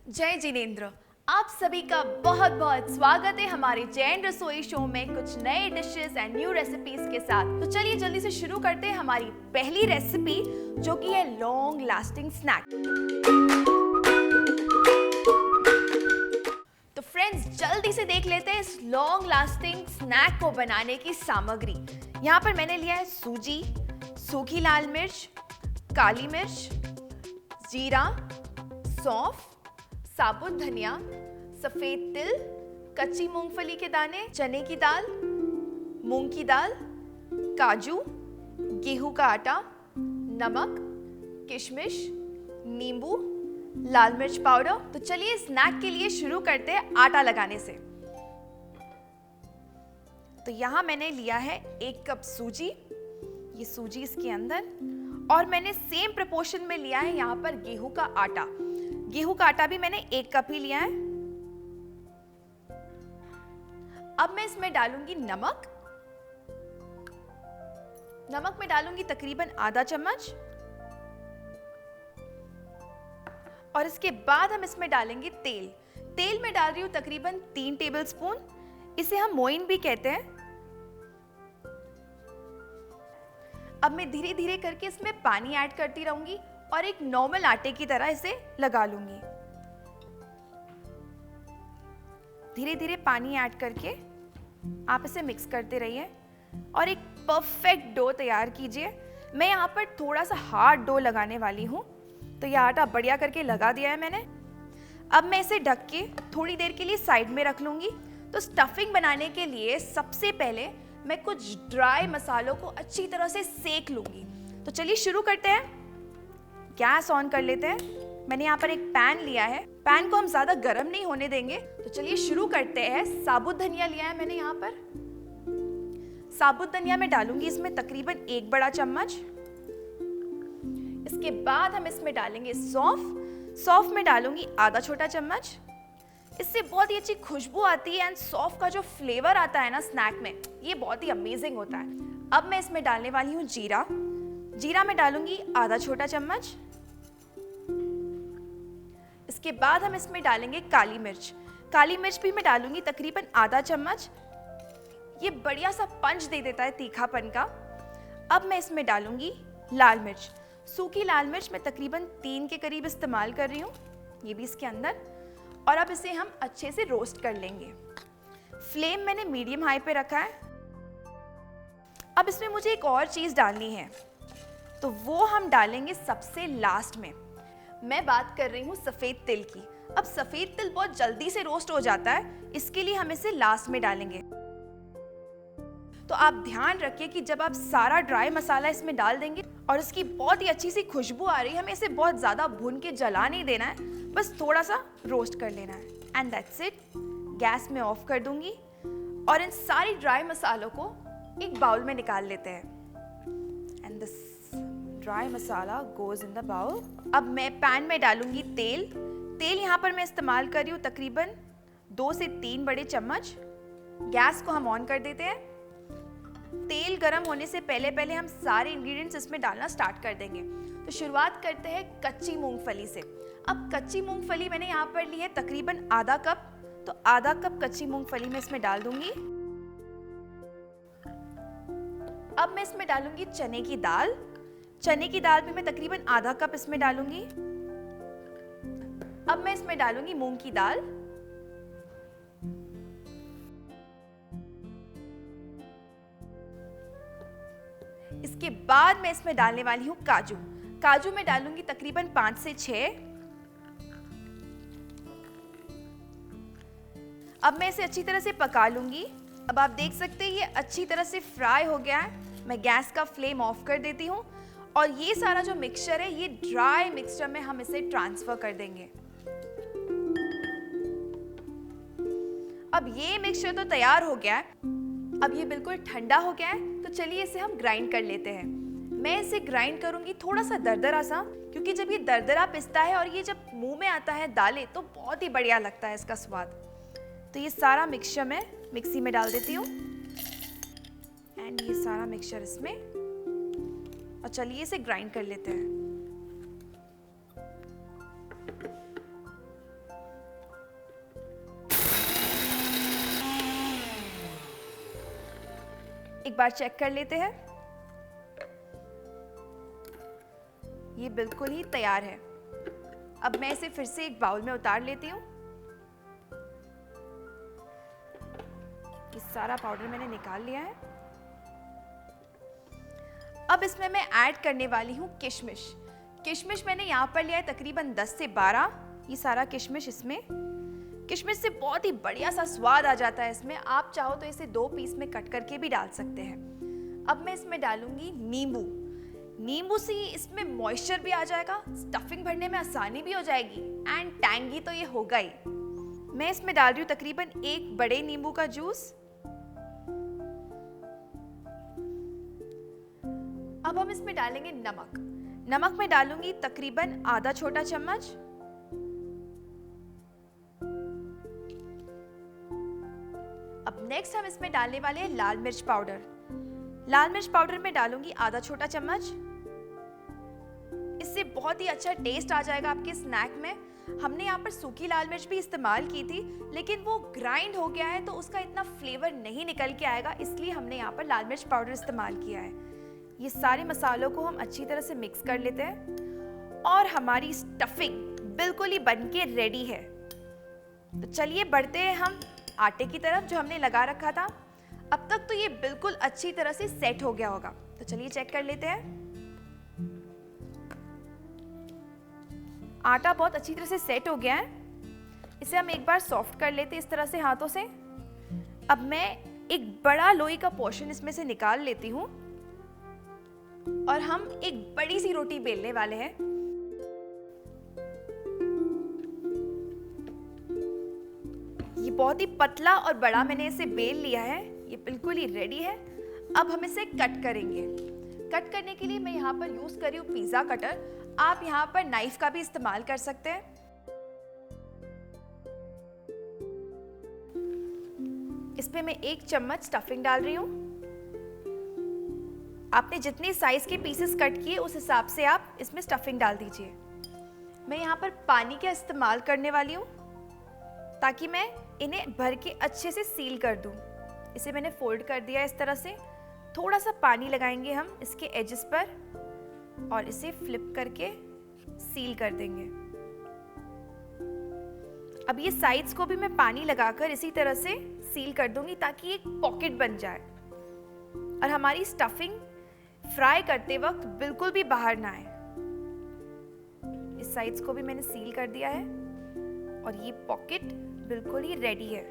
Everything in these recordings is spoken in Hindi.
जय जिनेंद्र। आप सभी का बहुत बहुत स्वागत है हमारे जैन रसोई शो में कुछ नए डिशेस एंड न्यू रेसिपीज के साथ। तो चलिए जल्दी से शुरू करते हैं हमारी पहली रेसिपी, जो कि है लॉन्ग लास्टिंग स्नैक। तो फ्रेंड्स, जल्दी से देख लेते हैं इस लॉन्ग लास्टिंग स्नैक को बनाने की सामग्री। यहाँ पर मैंने लिया है सूजी, सूखी लाल मिर्च, काली मिर्च, जीरा, सौंफ, साबुत धनिया, सफेद तिल, कच्ची मूंगफली के दाने, चने की दाल, मूंग की दाल, काजू, गेहूं का आटा, नमक, किशमिश, नींबू, लाल मिर्च पाउडर। तो चलिए स्नैक के लिए शुरू करते हैं आटा लगाने से। तो यहाँ मैंने लिया है 1 कप सूजी, ये सूजी इसके अंदर, और मैंने सेम प्रोपोर्शन में लिया है यहाँ पर गेहूं का आटा। गेहूं का आटा भी मैंने 1 कप ही लिया है। अब मैं इसमें डालूंगी नमक। नमक में डालूंगी तकरीबन आधा चम्मच, और इसके बाद हम इसमें डालेंगे तेल। तेल में डाल रही हूं तकरीबन 3 टेबलस्पून। इसे हम मोइन भी कहते हैं। अब मैं धीरे धीरे करके इसमें पानी ऐड करती रहूंगी और एक नॉर्मल आटे की तरह इसे लगा लूंगी। धीरे धीरे पानी ऐड करके आप इसे मिक्स करते रहिए और एक परफेक्ट डो तैयार कीजिए। मैं यहाँ पर थोड़ा सा हार्ड डो लगाने वाली हूँ, तो यह आटा बढ़िया करके लगा दिया है मैंने। अब मैं इसे ढक के थोड़ी देर के लिए साइड में रख लूंगी। तो स्टफिंग बनाने के लिए सबसे पहले मैं कुछ ड्राई मसालों को अच्छी तरह से सेक लूंगी। तो चलिए शुरू करते हैं। गैस ऑन कर लेते हैं। मैंने यहाँ पर एक पैन लिया है। पैन को हम ज्यादा गर्म नहीं होने देंगे। तो चलिए शुरू करते हैं। साबुत धनिया लिया है मैंने यहाँ पर। साबुत धनिया में डालूंगी इसमें तकरीबन 1 बड़ा चम्मच। इसके बाद हम इसमें डालेंगे सौंफ। सौंफ में डालूंगी आधा छोटा चम्मच। इससे बहुत ही अच्छी खुशबू आती है एंड सौंफ का जो फ्लेवर आता है ना स्नैक में, ये बहुत ही अमेजिंग होता है। अब मैं इसमें डालने वाली हूँ जीरा। जीरा में डालूंगी आधा छोटा चम्मच। इसके बाद हम इसमें डालेंगे काली मिर्च। काली मिर्च भी मैं डालूंगी तकरीबन आधा चम्मच। ये बढ़िया सा पंच दे देता है तीखापन का। अब मैं इसमें डालूंगी लाल मिर्च। सूखी लाल मिर्च मैं तकरीबन 3 के करीब इस्तेमाल कर रही हूँ, ये भी इसके अंदर। और अब इसे हम अच्छे से रोस्ट कर लेंगे। फ्लेम मैंने मीडियम हाई पे रखा है। अब इसमें मुझे एक और चीज डालनी है, तो वो हम डालेंगे सबसे लास्ट में। मैं बात कर रही हूँ सफेद तिल की। अब सफेद तिल बहुत जल्दी से रोस्ट हो जाता है, इसके लिए हम इसे लास्ट में डालेंगे। तो आप ध्यान रखिए कि जब आप सारा ड्राई मसाला इसमें डाल देंगे और इसकी बहुत ही अच्छी सी खुशबू आ रही है, हमें इसे बहुत ज्यादा भून के जला नहीं देना है, बस थोड़ा सा रोस्ट कर लेना है। And that's it. गैस में ऑफ कर दूंगी और इन सारी ड्राई मसालों को एक बाउल में निकाल लेते हैं। And this dry masala goes in the bowl. अब मैं पैन में डालूंगी तेल। तेल यहाँ पर मैं इस्तेमाल कर रही हूँ तकरीबन 2 से 3 बड़े चम्मच। गैस को हम ऑन कर देते हैं। तेल गरम होने से पहले पहले हम सारे इंग्रेडिएंट्स इसमें डालना स्टार्ट कर देंगे। तो शुरुआत करते हैं कच्ची मूंगफली से। अब कच्ची मूंगफली मैंने यहाँ पर ली है तकरीबन आधा कप। तो आधा कप कच्ची मूंगफली मैं इसमें डाल दूंगी। अब मैं इसमें डालूंगी चने की दाल। चने की दाल भी मैं तकरीबन आधा कप इसमें डालूंगी। अब मैं इसमें डालूंगी मूंग की दाल। इसके बाद मैं इसमें डालने वाली हूं काजू। काजू में डालूंगी तकरीबन 5 से 6। अब मैं इसे अच्छी तरह से पका लूंगी। अब आप देख सकते हैं ये अच्छी तरह से फ्राई हो गया है। मैं गैस का फ्लेम ऑफ कर देती हूँ और ये सारा जो मिक्सचर है, ये ड्राई मिक्सचर में हम इसे ट्रांसफर कर देंगे। अब ये मिक्सचर तो तैयार हो गया है। अब ये बिल्कुल ठंडा हो गया है, तो चलिए इसे हम ग्राइंड कर लेते हैं। मैं इसे ग्राइंड करूंगी थोड़ा सा दरदरा सा, क्योंकि जब ये दरदरा पिसता है और ये जब मुंह में आता है दालें, तो बहुत ही बढ़िया लगता है इसका स्वाद। तो ये सारा मिक्सचर मैं मिक्सी में डाल देती हूँ एंड ये सारा मिक्सचर इसमें, और चलिए इसे ग्राइंड कर लेते हैं। एक बार चेक कर लेते हैं। ये बिल्कुल ही तैयार है। अब मैं इसे फिर से एक बाउल में उतार लेती हूँ। ये सारा पाउडर मैंने निकाल लिया है। अब इसमें मैं ऐड करने वाली हूँ किशमिश। किशमिश मैंने यहाँ पर लिया है तकरीबन 10 से 12। ये सारा किशमिश इसमें, किशमिश से बहुत ही बढ़िया सा स्वाद आ जाता है इसमें। आप चाहो तो इसे 2 पीस में कट करके भी डाल सकते हैं। अब मैं इसमें डालूंगी नींबू। नींबू से इसमें मॉइस्चर भी आ जाएगा, स्टफिंग भरने में आसानी भी हो जाएगी एंड टैंगी तो ये होगा ही। मैं इसमें डाल रही हूँ तकरीबन 1 बड़े नींबू का जूस। अब हम इसमें डालेंगे नमक। नमक मैं डालूंगी तकरीबन आधा छोटा चम्मच। अब नेक्स्ट हम इसमें डालने वाले हैं लाल मिर्च पाउडर। लाल मिर्च पाउडर में डालूंगी आधा छोटा चम्मच। इससे बहुत ही अच्छा टेस्ट आ जाएगा आपके स्नैक में। हमने यहाँ पर सूखी लाल मिर्च भी इस्तेमाल की थी, लेकिन वो ग्राइंड हो गया है तो उसका इतना फ्लेवर नहीं निकल के आएगा, इसलिए हमने यहाँ पर लाल मिर्च पाउडर इस्तेमाल किया है। ये सारे मसालों को हम अच्छी तरह से मिक्स कर लेते हैं और हमारी स्टफिंग बिल्कुल ही बनके रेडी है। तो चलिए बढ़ते हैं हम आटे की तरफ जो हमने लगा रखा था। अब तक तो ये बिल्कुल अच्छी तरह से सेट हो गया होगा, तो चलिए चेक कर लेते हैं। आटा बहुत अच्छी तरह से सेट हो गया है। इसे हम एक बार सॉफ्ट कर लेते हैं इस तरह से हाथों से। अब मैं एक बड़ा लोई का पोर्शन इसमें से निकाल लेती हूँ और हम एक बड़ी सी रोटी बेलने वाले हैं। ये बहुत ही पतला और बड़ा मैंने इसे बेल लिया है। ये बिल्कुल ही रेडी है। अब हम इसे कट करेंगे। कट करने के लिए मैं यहाँ पर यूज कर रही हूँ पिज्जा कटर। आप यहाँ पर नाइफ का भी इस्तेमाल कर सकते हैं। इस पे मैं 1 चम्मच स्टफिंग डाल रही हूँ। आपने जितने साइज के पीसेस कट किए उस हिसाब से आप इसमें स्टफिंग डाल दीजिए। मैं यहाँ पर पानी का इस्तेमाल करने वाली हूँ ताकि मैं इन्हें भर के अच्छे से सील कर दूँ। इसे मैंने फोल्ड कर दिया इस तरह से। थोड़ा सा पानी लगाएंगे हम इसके एजेस पर और इसे फ्लिप करके सील कर देंगे। अब ये साइड्स को भी मैं पानी लगाकर इसी तरह से सील कर दूंगी ताकि एक पॉकेट बन जाए और हमारी स्टफिंग फ्राई करते वक्त बिल्कुल भी बाहर ना आए। इस साइड्स को भी मैंने सील कर दिया है और ये पॉकेट बिल्कुल ही रेडी है।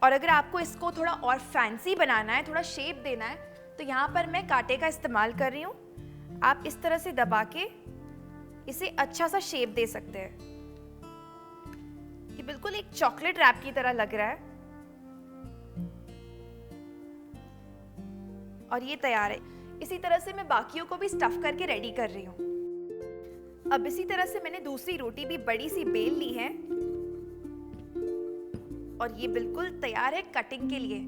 और अगर आपको इसको थोड़ा और फैंसी बनाना है, थोड़ा शेप देना है, तो यहाँ पर मैं कांटे का इस्तेमाल कर रही हूँ। आप इस तरह से दबा के इसे अच्छा सा शेप दे सकते हैं। ये बिल्कुल एक चॉकलेट रैप की तरह लग रहा है और ये तैयार है। इसी तरह से मैं बाकियों को भी स्टफ करके रेडी कर रही हूँ। अब इसी तरह से मैंने दूसरी रोटी भी बड़ी सी बेल ली है और ये बिल्कुल तैयार है कटिंग के लिए।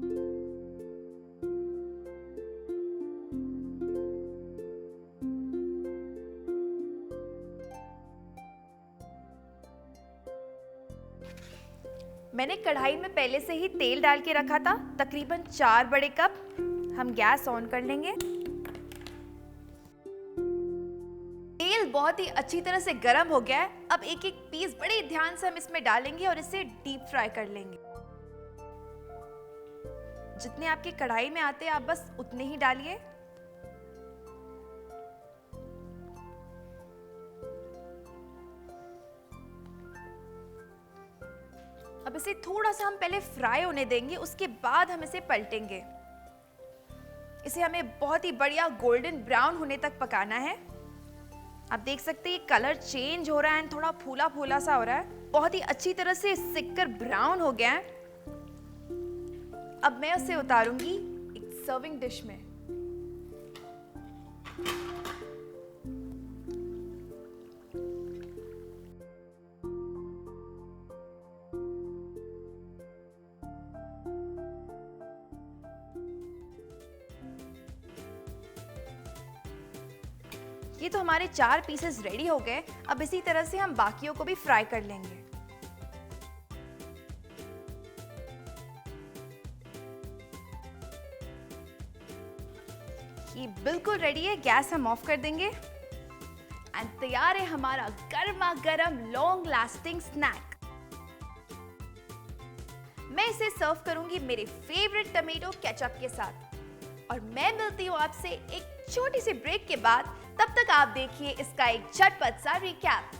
मैंने कढ़ाई में पहले से ही तेल डाल के रखा था, तकरीबन 4 बड़े कप। हम गैस ऑन कर लेंगे। तेल बहुत ही अच्छी तरह से गर्म हो गया है। अब एक एक पीस बड़े ध्यान से हम इसमें डालेंगे और इसे डीप फ्राई कर लेंगे। जितने आपके कढ़ाई में आते हैं आप बस उतने ही डालिए। अब इसे थोड़ा सा हम पहले फ्राई होने देंगे, उसके बाद हम इसे पलटेंगे। इसे हमें बहुत ही बढ़िया गोल्डन ब्राउन होने तक पकाना है। आप देख सकते हैं ये कलर चेंज हो रहा है, थोड़ा फूला फूला सा हो रहा है। बहुत ही अच्छी तरह से सिककर ब्राउन हो गया है। अब मैं उसे उतारूंगी एक सर्विंग डिश में। ये तो हमारे 4 पीसेस रेडी हो गए। अब इसी तरह से हम बाकियों को भी फ्राई कर लेंगे। ये बिल्कुल रेडी है, गैस हम ऑफ कर देंगे एंड तैयार है हमारा गर्मा गर्म लॉन्ग लास्टिंग स्नैक। मैं इसे सर्व करूंगी मेरे फेवरेट टमेटो केचप के साथ और मैं मिलती हूँ आपसे एक छोटी सी ब्रेक के बाद। तब तक आप देखिए इसका एक झटपट सा recap.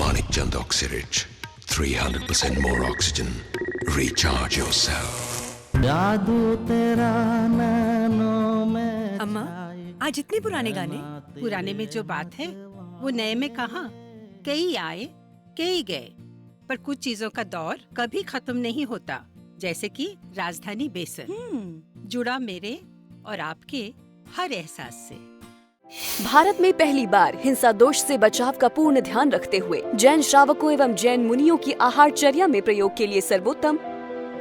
Manikchand Oxyrich, 300% more oxygen. Recharge yourself. जादू तेरा नैनों में अम्मा, आज इतने पुराने गाने। पुराने में जो बात है वो नए में कहाँ। कई आए कई गए, पर कुछ चीजों का दौर कभी खत्म नहीं होता, जैसे कि राजधानी बेसन जुड़ा मेरे और आपके हर एहसास से। भारत में पहली बार हिंसा दोष से बचाव का पूर्ण ध्यान रखते हुए जैन श्रावकों एवं जैन मुनियों की आहारचर्या में प्रयोग के लिए सर्वोत्तम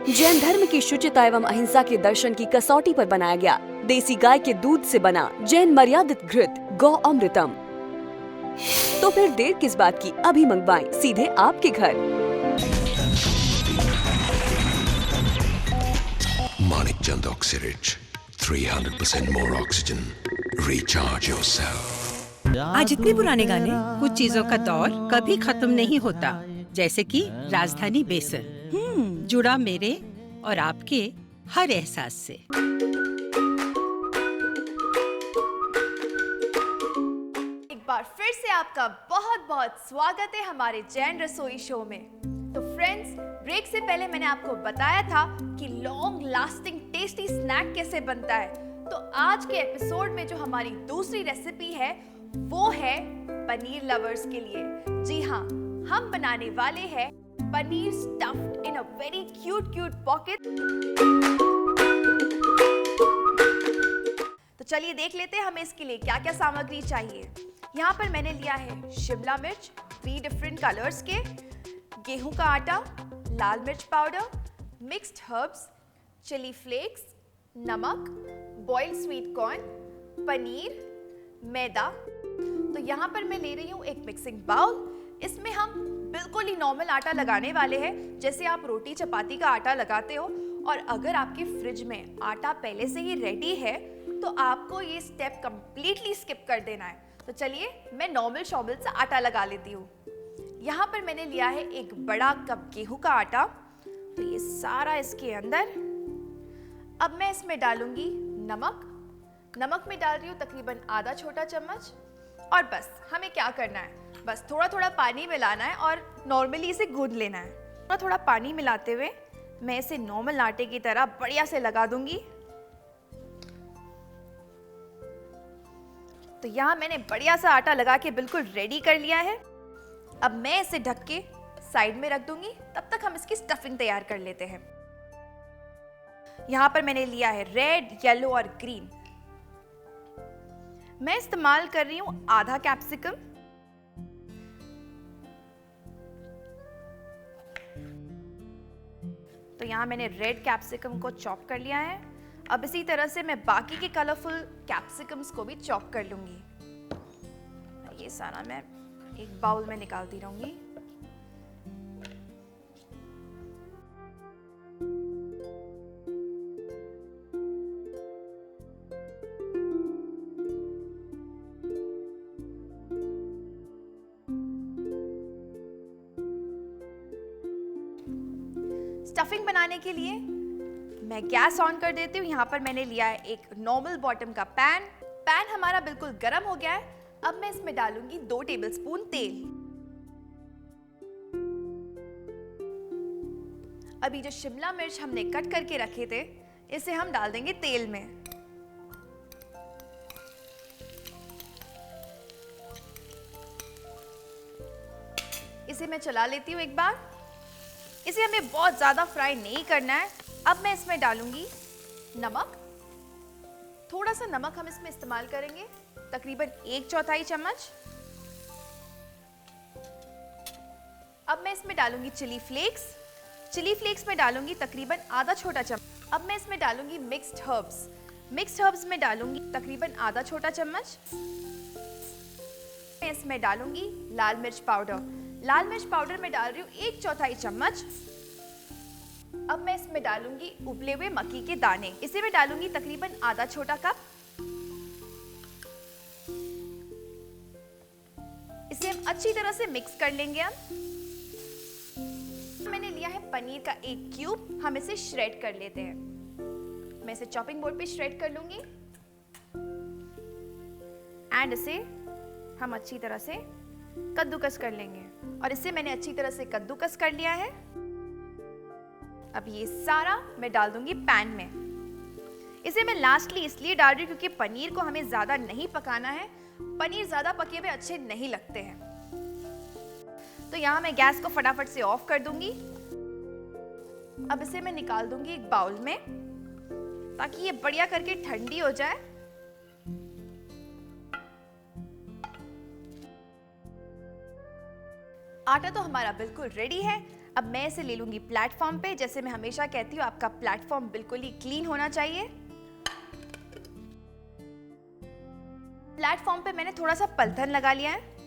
जैन धर्म की शुचिता एवं अहिंसा के दर्शन की कसौटी पर बनाया गया देसी गाय के दूध से बना जैन मर्यादित घृत गौ अमृतम। तो फिर देर किस बात की, अभी मंगवाएं सीधे आपके घर। Manikchand Oxyrich, 300% more oxygen. Recharge yourself. आज इतने पुराने गाने। कुछ चीजों का दौर कभी खत्म नहीं होता, जैसे कि राजधानी बेसन जुड़ा मेरे और आपके हर एहसास से। एक बार फिर से आपका बहुत बहुत स्वागत है हमारे जैन रसोई शो में। तो फ्रेंड्स, ब्रेक से पहले मैंने आपको बताया था कि लॉन्ग लास्टिंग टेस्टी स्नैक कैसे बनता है। तो आज के एपिसोड में जो हमारी दूसरी रेसिपी है वो है पनीर लवर्स के लिए। जी हाँ, हम बनाने वाले हैं paneer stuffed in a very cute pocket. तो चलिए देख लेते हैं हमें इसके लिए क्या क्या सामग्री चाहिए। यहाँ पर मैंने लिया है शिमला मिर्च 3 डिफरेंट कलर्स के, गेहूं का आटा, लाल मिर्च powder, mixed herbs, chilli flakes, नमक, बॉइल्ड स्वीट कॉर्न, पनीर, मैदा। तो यहाँ पर मैं ले रही हूँ एक मिक्सिंग बाउल। इसमें हम बिल्कुल ही नॉर्मल आटा लगाने वाले हैं, जैसे आप रोटी चपाती का आटा लगाते हो। और अगर आपके फ्रिज में आटा पहले से ही रेडी है तो आपको ये स्टेप कंप्लीटली स्किप कर देना है। तो चलिए मैं नॉर्मल शॉबल से आटा लगा लेती हूँ। यहाँ पर मैंने लिया है एक बड़ा कप गेहूं का आटा। तो ये सारा इसके अंदर। अब मैं इसमें डालूंगी नमक। नमक में डाल रही हूँ तकरीबन आधा छोटा चम्मच। और बस हमें क्या करना है, बस थोड़ा थोड़ा पानी मिलाना है और नॉर्मली इसे गूंद लेना है। थोड़ा थोड़ा पानी मिलाते हुए मैं इसे नॉर्मल आटे की तरह बढ़िया से लगा दूंगी। तो यहाँ मैंने बढ़िया सा आटा लगा के बिल्कुल रेडी कर लिया है। अब मैं इसे ढक के साइड में रख दूंगी, तब तक हम इसकी स्टफिंग तैयार कर लेते हैं। यहाँ पर मैंने लिया है रेड, येलो और ग्रीन। मैं इस्तेमाल कर रही हूं आधा कैप्सिकम, तो यहाँ मैंने रेड कैप्सिकम को चॉप कर लिया है। अब इसी तरह से मैं बाकी के कलरफुल कैप्सिकम्स को भी चॉप कर लूंगी। ये सारा मैं एक बाउल में निकालती रहूंगी। स्टफिंग बनाने के लिए मैं गैस ऑन कर देती हूँ। यहाँ पर मैंने लिया है एक नॉर्मल बॉटम का पैन। पैन हमारा बिल्कुल गर्म हो गया है। अब मैं इसमें डालूंगी 2 टेबलस्पून तेल। अभी जो शिमला मिर्च हमने कट करके रखे थे, इसे हम डाल देंगे तेल में। इसे मैं चला लेती हूँ एक बार। इसे हमें बहुत ज़्यादा फ्राई नहीं करना है। अब मैं इसमें डालूंगी नमक। थोड़ा सा नमक हम इसमें इस्तेमाल करेंगे, तकरीबन 1/4 चम्मच। अब मैं इसमें डालूंगी चिली फ्लेक्स। चिली फ्लेक्स में डालूंगी तकरीबन आधा छोटा चम्मच। अब मैं इसमें डालूंगी मिक्स्ड हर्ब्स। मिक्स्ड हर्ब्स में डालूंगी तकरीबन आधा छोटा चम्मच। मैं इसमें डालूंगी लाल मिर्च पाउडर। लाल मिर्च पाउडर में डाल रही हूँ 1/4 चम्मच। अब मैं इसमें डालूंगी उबले हुए मक्की के दाने। इसे मैं डालूंगी तकरीबन आधा छोटा कप। इसे हम अच्छी तरह से मिक्स कर लेंगे। मैंने लिया है पनीर का एक क्यूब, हम इसे श्रेड कर लेते हैं। मैं इसे चॉपिंग बोर्ड पे श्रेड कर लूंगी एंड इसे हम अच्छी तरह से कद्दूकस कर लेंगे। और इसे मैंने अच्छी तरह से कद्दूकस कर लिया है। अब ये सारा मैं डाल दूंगी पैन में। इसे मैं लास्टली इसलिए डाल रही हूँ क्योंकि पनीर को हमें ज्यादा नहीं पकाना है। पनीर ज्यादा पके हुए अच्छे नहीं लगते हैं। तो यहाँ मैं गैस को फटाफट से ऑफ कर दूंगी। अब इसे मैं निकाल दूंगी एक बाउल में ताकि ये बढ़िया करके ठंडी हो जाए। आटा तो हमारा बिल्कुल रेडी है। अब मैं इसे ले लूंगी प्लेटफॉर्म पे। जैसे मैं हमेशा कहती हूँ, आपका प्लेटफॉर्म बिल्कुल ही क्लीन होना चाहिए। प्लेटफॉर्म पे मैंने थोड़ा सा पलथन लगा लिया है।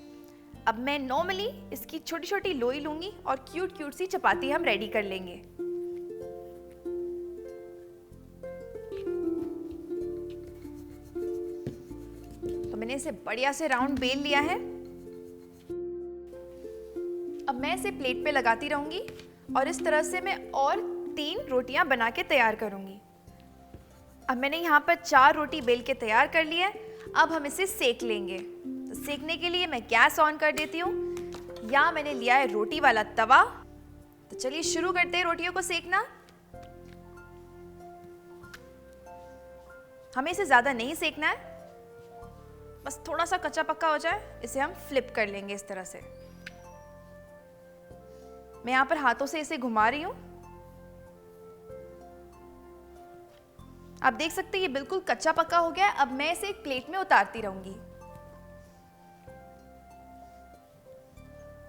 अब मैं नॉर्मली इसकी छोटी छोटी लोई लूंगी और क्यूट क्यूट सी चपाती हम रेडी कर लेंगे। तो मैंने इसे बढ़िया से राउंड बेल लिया है। अब मैं इसे प्लेट पे लगाती रहूंगी और इस तरह से मैं और 3 रोटियां बना के तैयार करूंगी। अब मैंने यहाँ पर 4 रोटी बेल के तैयार कर ली है। अब हम इसे सेक लेंगे। तो सेकने के लिए मैं गैस ऑन कर देती हूँ। यहाँ मैंने लिया है रोटी वाला तवा। तो चलिए शुरू करते हैं रोटियों को सेकना। हमें इसे ज्यादा नहीं सेकना है, बस थोड़ा सा कच्चा पक्का हो जाए। इसे हम फ्लिप कर लेंगे इस तरह से। मैं यहाँ पर हाथों से इसे घुमा रही हूँ। आप देख सकते हैं ये बिल्कुल कच्चा पक्का हो गया है। अब मैं इसे एक प्लेट में उतारती रहूंगी।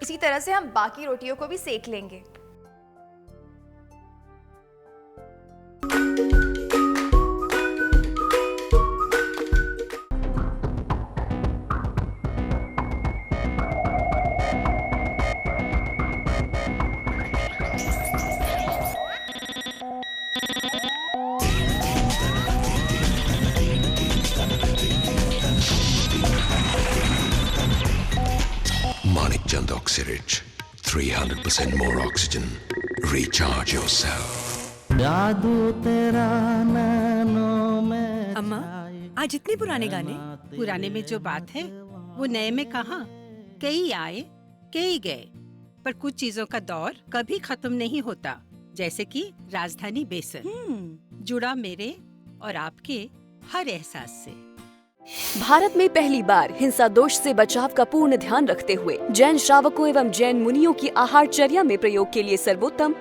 इसी तरह से हम बाकी रोटियों को भी सेक लेंगे। Manikchand Oxyrich, 300% more oxygen. Recharge yourself. जादू तेरा नैनों में अम्मा, आज इतने पुराने गाने। पुराने में जो बात है वो नए में कहाँ। कई आए कई गए, पर कुछ चीजों का दौर कभी खत्म नहीं होता। जैसे कि राजधानी बेसन, जुड़ा मेरे और आपके हर एहसास से। भारत में पहली बार हिंसा दोष से बचाव का पूर्ण ध्यान रखते हुए जैन श्रावकों एवं जैन मुनियों की आहारचर्या में प्रयोग के लिए सर्वोत्तम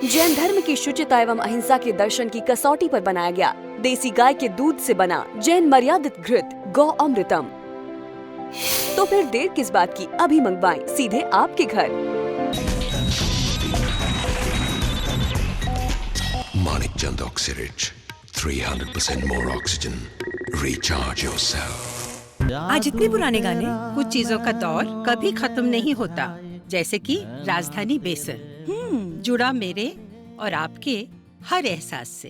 जैन धर्म की शुचिता एवं अहिंसा के दर्शन की कसौटी पर बनाया गया देसी गाय के दूध से बना जैन मर्यादित घृत गौ अमृतम। तो फिर देर किस बात की, अभी मंगवाएं सीधे आपके घर। Manikchand Oxyrich, 300% more oxygen. Recharge yourself. आज इतने पुराने गाने। कुछ चीजों का दौर कभी खत्म नहीं होता। जैसे कि राजधानी बेसन, जुड़ा मेरे और आपके हर एहसास से।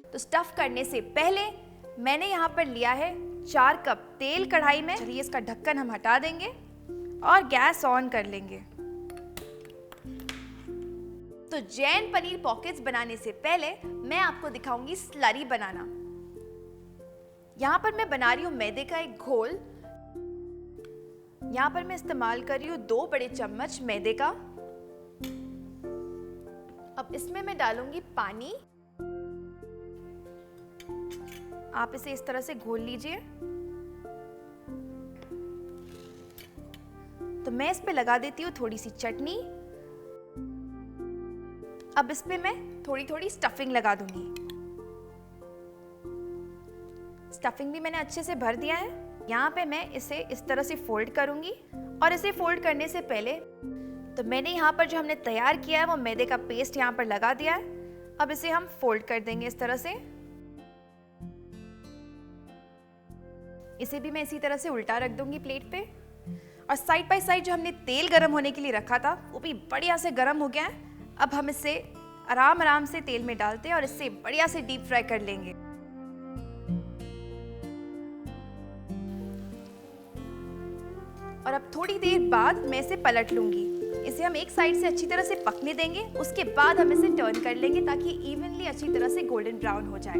तो स्टफ करने से पहले मैंने यहाँ पर लिया है 4 कप तेल कढ़ाई में। चलिए इसका ढक्कन हम हटा देंगे और गैस ऑन कर लेंगे। तो जैन पनीर पॉकेट्स बनाने से पहले मैं आपको दिखाऊंगी स्लरी बनाना। यहाँ पर मैं बना रही हूँ मैदे का एक घोल। यहाँ पर मैं इस्तेमाल कर रही हूँ 2 बड़े चम्मच मैदे का। अब इसमें मैं डालूंगी पानी। आप इसे इस तरह से घोल लीजिए। तो मैं इस पे लगा देती हूँ थोड़ी सी चटनी। अब इस पे मैं थोड़ी थोड़ी स्टफिंग लगा दूंगी। स्टफिंग भी मैंने अच्छे से भर दिया है। यहाँ पे मैं इसे इस तरह से फोल्ड करूंगी और इसे फोल्ड करने से पहले तो मैंने यहाँ पर जो हमने तैयार किया है वो मैदे का पेस्ट यहाँ पर लगा दिया है। अब इसे हम फोल्ड कर देंगे इस तरह से। इसे भी मैं इसी तरह से उल्टा रख दूंगी प्लेट पे। और साइड बाय साइड जो हमने तेल गरम होने के लिए रखा था वो भी बढ़िया से गरम हो गया है। अब हम इसे आराम आराम से तेल में डालते हैं और इसे बढ़िया से डीप फ्राई कर लेंगे। और अब थोड़ी देर बाद मैं इसे पलट लूंगी। इसे हम एक साइड से अच्छी तरह से पकने देंगे, उसके बाद हम इसे टर्न कर लेंगे ताकि इवनली अच्छी तरह से गोल्डन ब्राउन हो जाए।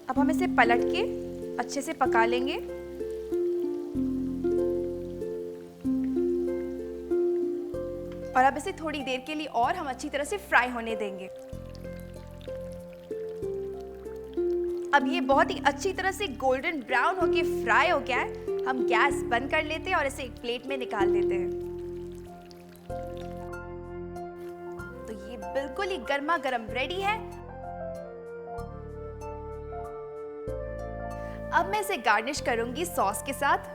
अब हम इसे पलट के अच्छे से पका लेंगे। और अब इसे थोड़ी देर के लिए और हम अच्छी तरह से फ्राई होने देंगे। अब ये बहुत ही अच्छी तरह से गोल्डन ब्राउन होके फ्राई हो गया है। हम गैस बंद कर लेते हैं और इसे एक प्लेट में निकाल लेते हैं। तो ये बिल्कुल ही गर्मा गर्म रेडी है। अब मैं इसे गार्निश करूंगी सॉस के साथ।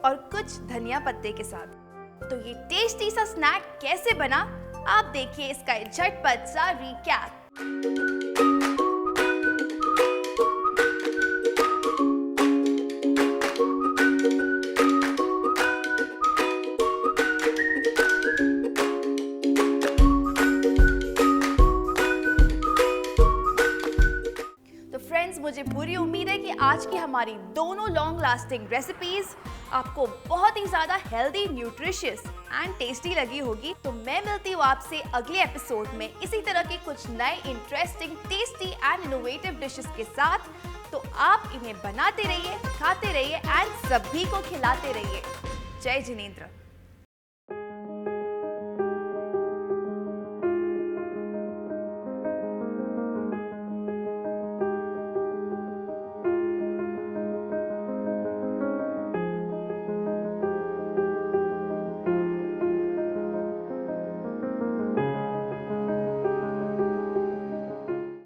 और कुछ धनिया पत्ते के साथ। तो ये टेस्टी सा स्नैक कैसे बना, आप देखिए इसका झटपट सा रिकैप। मुझे पूरी उम्मीद है कि आज की हमारी दोनों लॉन्ग लास्टिंग रेसिपीज आपको बहुत ही ज्यादा हेल्दी, न्यूट्रिशियस एंड टेस्टी लगी होगी। तो मैं मिलती हूँ आपसे अगले एपिसोड में इसी तरह के कुछ नए interesting, tasty and innovative dishes के साथ। तो आप इन्हें बनाते रहिए, खाते रहिए एंड सभी को खिलाते रहिए। जय जिनेंद्र।